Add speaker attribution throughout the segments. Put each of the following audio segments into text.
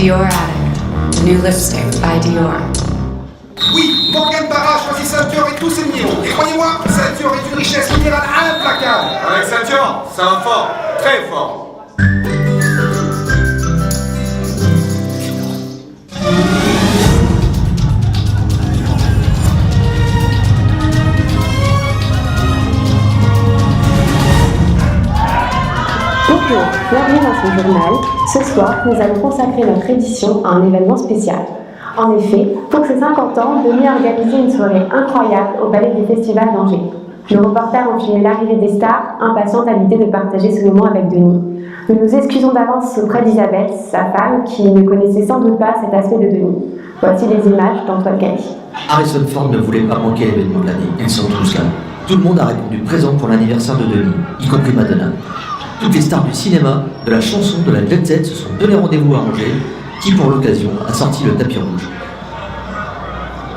Speaker 1: Dior Addict, the new lipstick by Dior.
Speaker 2: Oui, Morgane Barra choisit Saint-Dior et tous ses millions. Et croyez-moi, Saint-Dior est une richesse minérale implacable.
Speaker 3: Avec Saint-Dior, c'est un fort, très fort.
Speaker 4: Bonjour, bienvenue dans ce journal. Ce soir, nous allons consacrer notre édition à un événement spécial. En effet, pour ses 50 ans, Denis a organisé une soirée incroyable au Palais des Festivals d'Angers. Nos reporters ont filmé l'arrivée des stars, impatientes à l'idée de partager ce moment avec Denis. Nous nous excusons d'avance auprès d'Isabelle, sa femme, qui ne connaissait sans doute pas cet aspect de Denis. Voici les images d'Antoine Cali.
Speaker 5: Harrison Ford ne voulait pas manquer l'événement de l'année. Ils sont tous là. Tout le monde a répondu présent pour l'anniversaire de Denis, y compris Madonna. Toutes les stars du cinéma, de la chanson, de la jet set se sont donné rendez-vous à Angers, qui pour l'occasion a sorti le tapis rouge.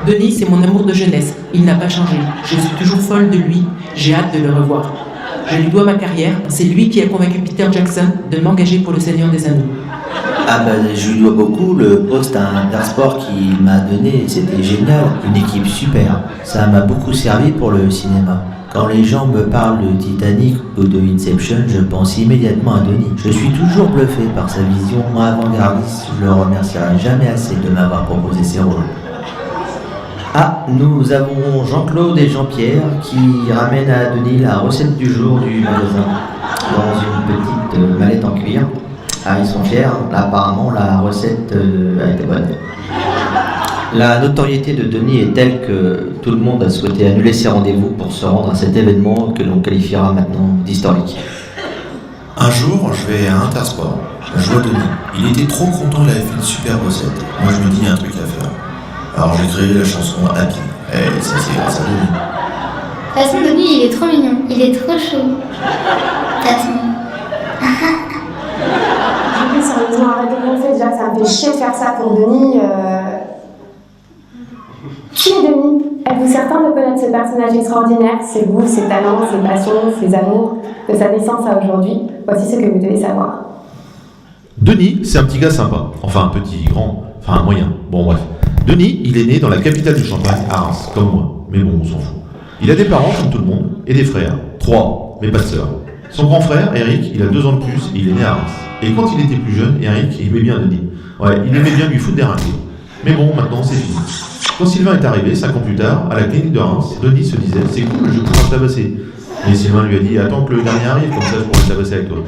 Speaker 6: Denis, c'est mon amour de jeunesse. Il n'a pas changé. Je suis toujours folle de lui. J'ai hâte de le revoir. Je lui dois ma carrière. C'est lui qui a convaincu Peter Jackson de m'engager pour le Seigneur des Anneaux.
Speaker 5: Ah je lui dois beaucoup. Le poste à Intersport qu'il m'a donné, c'était génial. Une équipe super. Ça m'a beaucoup servi pour le cinéma. Quand les gens me parlent de Titanic ou de Inception, je pense immédiatement à Denis. Je suis toujours bluffé par sa vision avant-gardiste. Je le remercierai jamais assez de m'avoir proposé ces rôles. Ah, nous avons Jean-Claude et Jean-Pierre qui ramènent à Denis la recette du jour du magasin dans une petite mallette en cuir. Ah, ils sont fiers. Apparemment, la recette a été bonne. La notoriété de Denis est telle que tout le monde a souhaité annuler ses rendez-vous pour se rendre à cet événement que l'on qualifiera maintenant d'historique.
Speaker 7: Un jour, je vais à Intersport. Je vois Denis. Il était trop content, il avait fait une super recette. Moi, je me dis, il y a un truc à faire. Alors, j'ai créé la chanson Happy. Et ça, c'est grâce à Denis.
Speaker 8: De toute façon, Denis, il est trop mignon. Il est trop chaud. De toute façon.
Speaker 4: Sérieusement, arrête de gonfler, déjà, ça me fait chier de faire ça pour Denis. Qui est Denis? Êtes-vous certain de connaître ce personnage extraordinaire, ses goûts, ses talents, ses passions, ses amours, de sa naissance à aujourd'hui? Voici ce que vous devez savoir.
Speaker 9: Denis, c'est un petit gars sympa. Enfin, un petit, grand, enfin un moyen. Bon, bref. Denis, il est né dans la capitale du Champagne, à Reims, comme moi. Mais bon, on s'en fout. Il a des parents, comme tout le monde, et des frères. 3, mais pas de sœurs. Son grand frère, Eric, il a 2 ans de plus et il est né à Reims. Et quand il était plus jeune, Eric, il aimait bien Denis. Ouais, il aimait bien lui foutre des ringues. Mais bon, maintenant, c'est fini. Quand Sylvain est arrivé, 5 ans plus tard, à la clinique de Reims, Denis se disait « C'est cool, je vais pouvoir te tabasser ». Mais Sylvain lui a dit « Attends que le dernier arrive, comme ça je pourrai te tabasser avec toi ».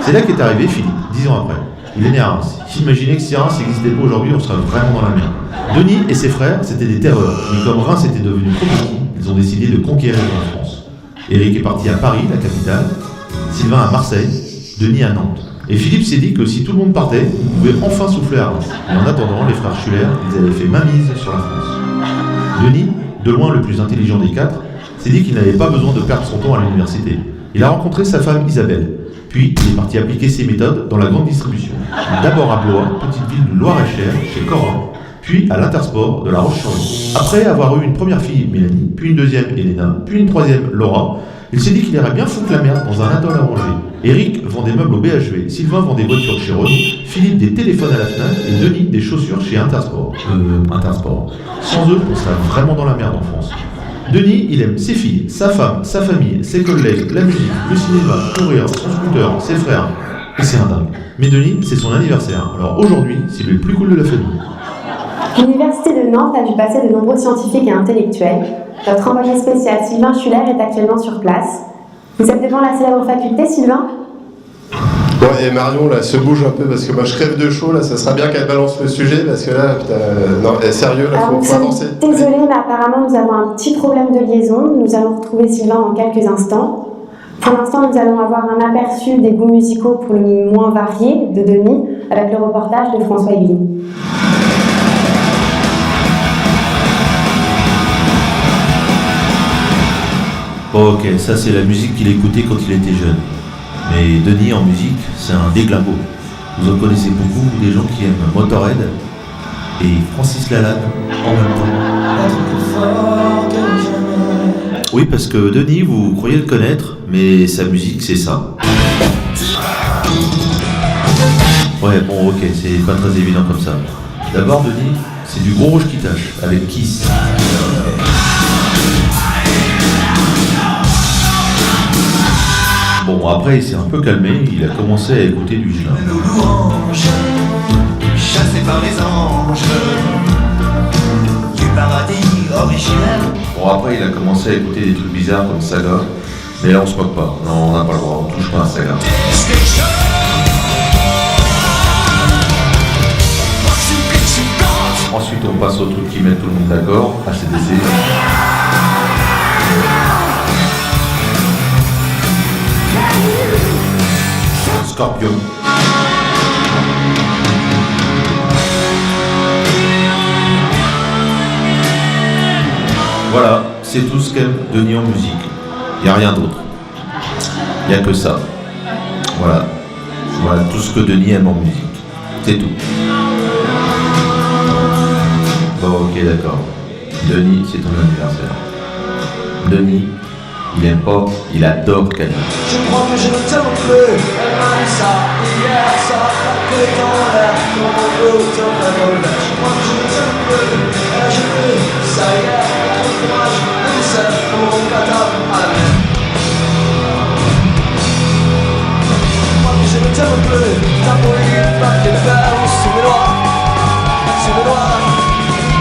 Speaker 9: C'est là qu'est arrivé Philippe, 10 ans après. Il est né à Reims. Imaginez que si Reims n'existait pas aujourd'hui, on serait vraiment dans la merde. Denis et ses frères, c'était des terreurs. Mais comme Reims était devenu trop petit, ils ont décidé de conquérir la France. Eric est parti à Paris, la capitale, Sylvain à Marseille, Denis à Nantes. Et Philippe s'est dit que si tout le monde partait, on pouvait enfin souffler à Reims. Et en attendant, les frères Schuller, ils avaient fait mainmise sur la France. Denis, de loin le plus intelligent des 4, s'est dit qu'il n'avait pas besoin de perdre son temps à l'université. Il a rencontré sa femme Isabelle. Puis, il est parti appliquer ses méthodes dans la grande distribution. D'abord à Blois, petite ville de Loire-et-Cher, chez Corin, puis à l'Intersport de La Roche-sur-Yon. Après avoir eu une première fille, Mélanie, puis une deuxième, Elena, puis une troisième, Laura, il s'est dit qu'il irait bien foutre la merde dans un atoll à Angers. Eric vend des meubles au BHV, Sylvain vend des voitures chez Renault, Philippe des téléphones à la Fnac et Denis des chaussures chez Intersport. Sans eux, on serait vraiment dans la merde en France. Denis, il aime ses filles, sa femme, sa famille, ses collègues, la musique, le cinéma, courir, son scooter, ses frères. Et c'est un dingue. Mais Denis, c'est son anniversaire. Alors aujourd'hui, c'est le plus cool de la famille.
Speaker 4: L'université de Nantes a vu passer de nombreux scientifiques et intellectuels. Notre envoyé spécial Sylvain Schuller est actuellement sur place. Vous êtes devant la célèbre faculté, Sylvain?
Speaker 10: Bon, et Marion, là, se bouge un peu, parce que moi, je crève de chaud, là, ça serait bien qu'elle balance le sujet, parce que là, putain, non, sérieux, là, faut avancer.
Speaker 4: Désolée, mais apparemment, nous avons un petit problème de liaison. Nous allons retrouver Sylvain dans quelques instants. Pour l'instant, nous allons avoir un aperçu des goûts musicaux pour le moins variés de Denis, avec le reportage de François Aiguille.
Speaker 9: Ok, ça c'est la musique qu'il écoutait quand il était jeune. Mais Denis en musique, c'est un déglingo. Vous en connaissez beaucoup, des gens qui aiment Motorhead et Francis Lalanne en même temps. Oui, parce que Denis, vous croyez le connaître, mais sa musique c'est ça. Ouais, bon, ok, c'est pas très évident comme ça. D'abord, Denis, c'est du gros rouge qui tâche, avec Kiss. Bon, après, il s'est un peu calmé, il a commencé à écouter du Gilin.
Speaker 11: Nos louanges, chassés par les anges, du paradis originel.
Speaker 9: Bon, après, il a commencé à écouter des trucs bizarres comme Saga, mais là, on se moque pas. Non, on n'a pas le droit, on touche pas à Saga. Ensuite, on passe au truc qui met tout le monde d'accord, ACDC. Scorpion. Voilà, c'est tout ce qu'aime Denis en musique. Il n'y a rien d'autre. Il n'y a que ça. Voilà. Voilà tout ce que Denis aime en musique. C'est tout. Bon, ok, d'accord. Denis, c'est ton anniversaire. Denis, il aime pas, il adore Cali.
Speaker 11: Je crois que je ne t'aime plus. Elle m'a dit ça hier, ça a frappé dans l'air, dans mon dos, dans ma volée. Je crois que je ne t'aime plus. Elle a jeté, ça y est, le courage, le sel, comme mon cadavre à la mer. Je crois que je ne t'aime plus. T'as beau lire, pas de fer, sous mes doigts, sous mes doigts.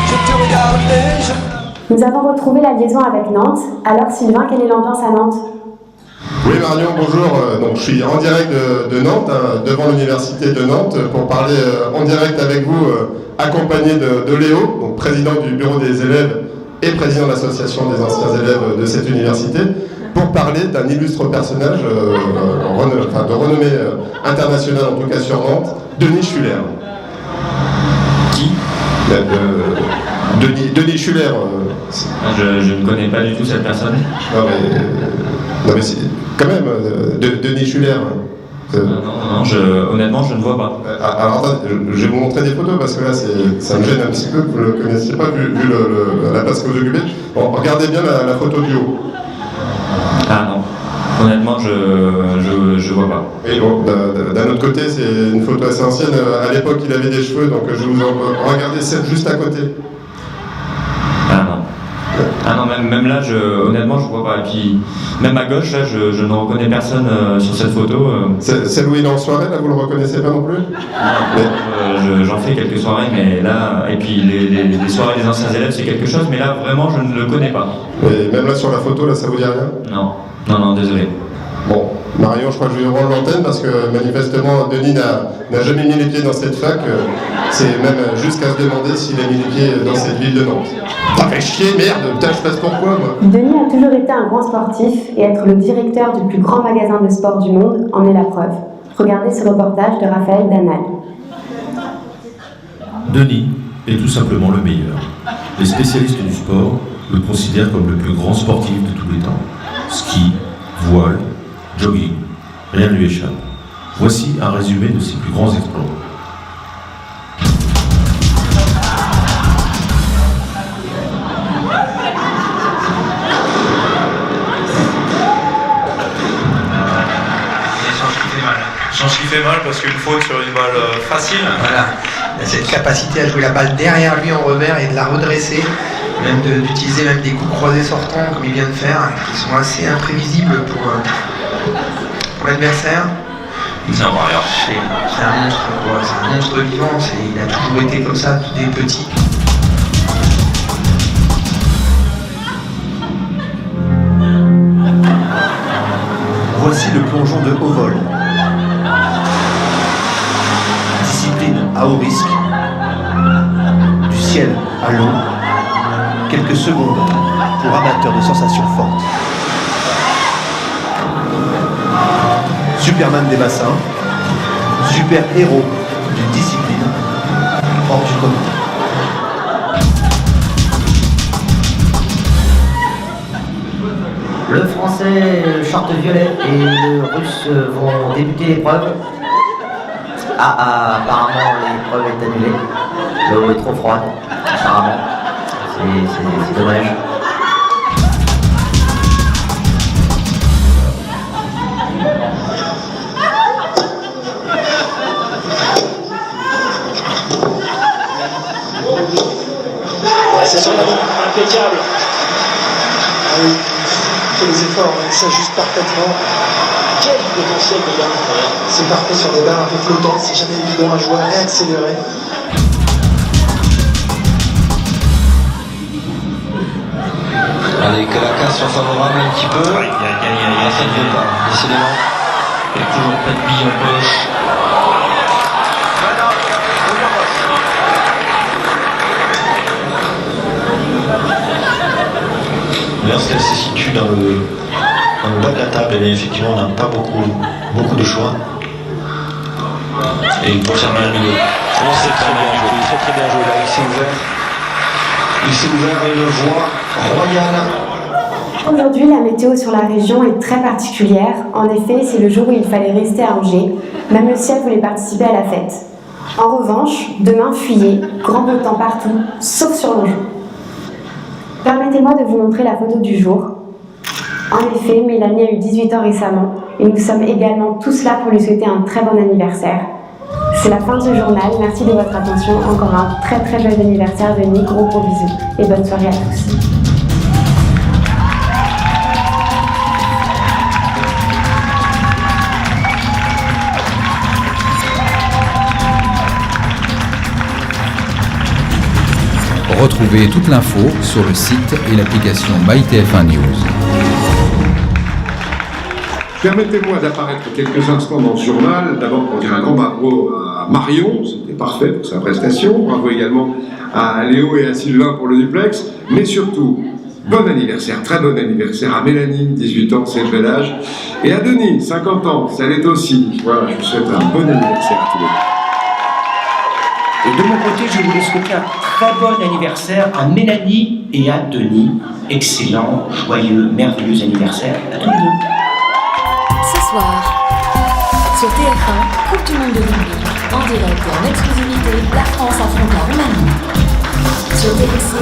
Speaker 11: Je te regarde et je...
Speaker 4: Nous avons retrouvé la liaison avec Nantes. Alors Sylvain, quelle est l'ambiance à Nantes?
Speaker 10: Oui Marion, bonjour. Donc, je suis en direct de Nantes, devant l'université de Nantes, pour parler en direct avec vous, accompagné de Léo, donc président du bureau des élèves et président de l'association des anciens élèves de cette université, pour parler d'un illustre personnage de renommée internationale, en tout cas sur Nantes, Denis Schuller.
Speaker 12: Qui
Speaker 10: Denis Schuller.
Speaker 12: Je ne connais pas du tout cette personne.
Speaker 10: Non mais c'est quand même Denis Schuller.
Speaker 12: Honnêtement, je ne vois pas.
Speaker 10: Alors attendez, je vais vous montrer des photos parce que là, ça me gêne un petit peu que vous ne le connaissiez pas vu la place que vous occupez. Bon, regardez bien la photo du haut.
Speaker 12: Ah non. Honnêtement, je vois pas.
Speaker 10: Et bon, d'un autre côté, c'est une photo assez ancienne. À l'époque, il avait des cheveux, donc je vous en regardez celle juste à côté.
Speaker 12: Ah non. Ah non, même là, honnêtement, je vois pas. Et puis, même à gauche, là, je ne reconnais personne sur cette photo.
Speaker 10: Celle où il est en soirée, là, vous le reconnaissez pas non plus?
Speaker 12: J'en fais quelques soirées, mais là, et puis les soirées des anciens élèves, c'est quelque chose, mais là, vraiment, je ne le connais pas.
Speaker 10: Et même là, sur la photo, là, ça vous dit rien?
Speaker 12: Non, désolé.
Speaker 10: Bon, Marion, je crois que je vais rendre l'antenne parce que manifestement, Denis n'a jamais mis les pieds dans cette fac. C'est même jusqu'à se demander s'il a mis les pieds dans cette ville de Nantes. Ça fait chier, merde, putain, je passe pourquoi, moi?
Speaker 4: Denis a toujours été un grand sportif et être le directeur du plus grand magasin de sport du monde en est la preuve. Regardez ce reportage de Raphaël Danal.
Speaker 9: Denis est tout simplement le meilleur. Les spécialistes du sport le considèrent comme le plus grand sportif de tous les temps. Ski, voile, jogging, rien ne lui échappe. Voici un résumé de ses plus grands exploits.
Speaker 13: Change qui fait mal parce qu'une faute sur une balle facile.
Speaker 14: Voilà, il a cette capacité à jouer la balle derrière lui en revers et de la redresser, même d'utiliser même des coups croisés sortants comme il vient de faire, qui sont assez imprévisibles pour l'adversaire.
Speaker 13: C'est un warrior.
Speaker 14: C'est un monstre, quoi. C'est un monstre vivant, il a toujours été comme ça, tout des petits.
Speaker 15: Voici le plongeon de haut vol. Discipline à haut risque. Du ciel à l'eau. Quelques secondes pour amateurs de sensations fortes. Superman des bassins. Super héros d'une discipline hors du commun.
Speaker 16: Le français short violet et le russe vont débuter l'épreuve. Apparemment l'épreuve est annulée. L'eau est trop froide, apparemment. C'est dommage.
Speaker 11: C'est sur la ligne, impeccable. Ah oui, il fait les efforts, il s'ajuste parfaitement. Quel potentiel de gars. C'est parfait sur des barres un peu flottantes, c'est jamais évident à jouer, réaccélérer.
Speaker 17: Allez, que la casse soit favorable un petit peu. Ça ne veut pas, décidément. Il n'y a toujours pas de billes en poche. Lorsqu'elle se situe dans le bas de la table, et effectivement on n'a pas beaucoup de choix. Et pour fermer un milieu. Oh, c'est très bien joué, très bien joué là, il s'est ouvert. Il s'est ouvert à une voie royale.
Speaker 4: Aujourd'hui, la météo sur la région est très particulière. En effet, c'est le jour où il fallait rester à Angers. Même le ciel voulait participer à la fête. En revanche, demain, fuyez, grand beau temps partout, sauf sur l'Anjou. Permettez-moi de vous montrer la photo du jour. En effet, Mélanie a eu 18 ans récemment et nous sommes également tous là pour lui souhaiter un très bon anniversaire. C'est la fin de ce journal, merci de votre attention. Encore un très très joyeux anniversaire Denis, gros bisous et bonne soirée à tous.
Speaker 18: Retrouvez toute l'info sur le site et l'application MyTF1 News.
Speaker 19: Permettez-moi d'apparaître quelques instants dans ce journal. D'abord pour dire un grand bravo à Marion, c'était parfait pour sa prestation. Bravo également à Léo et à Sylvain pour le duplex. Mais surtout, bon anniversaire, très bon anniversaire à Mélanie, 18 ans, c'est le bel âge. Et à Denis, 50 ans, ça l'est aussi. Voilà, je vous souhaite un bon anniversaire à tous les deux.
Speaker 20: Et de mon côté, je voulais souhaiter un très bon anniversaire à Mélanie et à Denis. Excellent, joyeux, merveilleux anniversaire à tous les deux.
Speaker 21: Ce soir, sur TF1, Coupe du Monde de rugby, en direct et en exclusivité, la France affronte la Roumanie. Sur TFC,